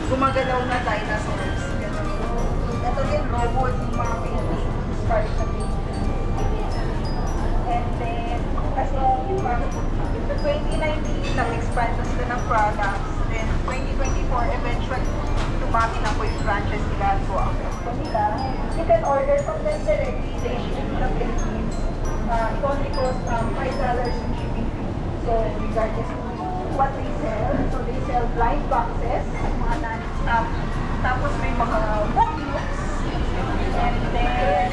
gumagalaw na dinosaurs. Ito din, robot, yung mga painting. Start sa painting. And then, kasi yung 2019, nag-expand na sila ng products. Then, 2024, eventually, lumaki na po yung branches nila. So, ang gusto nila, you can order from them directly. They ship in the Philippines. It only costs $5 in shipping fee. So, regardless of what they sell. So, they sell blind boxes, mga non-stop. Tapos, may mga walk-ins. And then,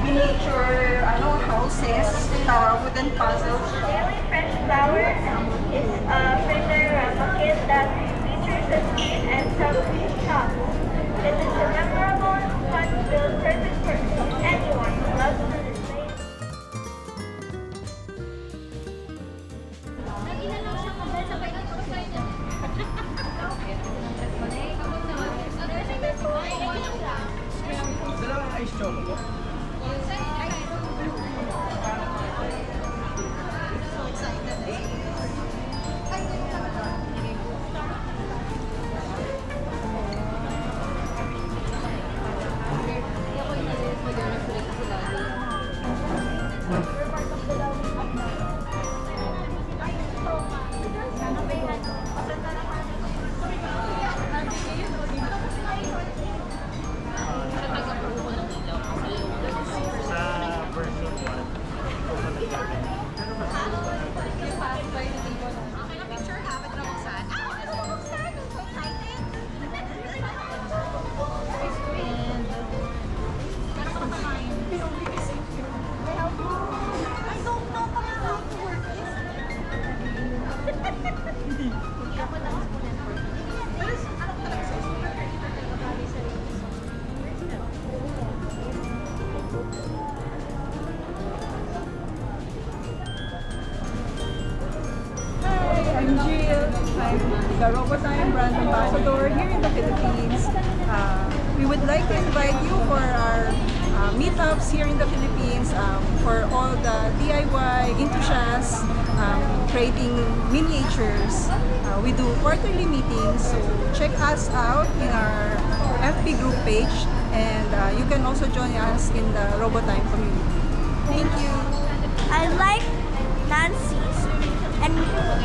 miniature houses, wooden puzzles. Daily Fresh Flowers is a printer kit that features a screen and self-read shots. It is a memorable, fun-filled, perfect for anyone who loves to display. Dalawang ice chocolate. I'm Jill. I'm the Robotime brand ambassador here in the Philippines. We would like to invite you for our meetups here in the Philippines for all the DIY enthusiasts creating miniatures. We do quarterly meetings, so check us out in our FB group page, and you can also join us in the Robotime community. Thank you. I like Nancy's. And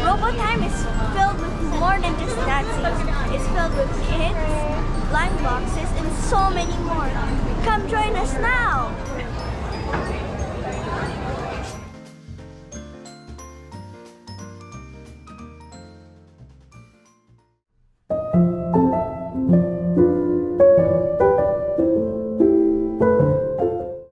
Robotime is filled with more than just Nancy's. It's filled with kits, blind boxes, and so many more. Come join us now!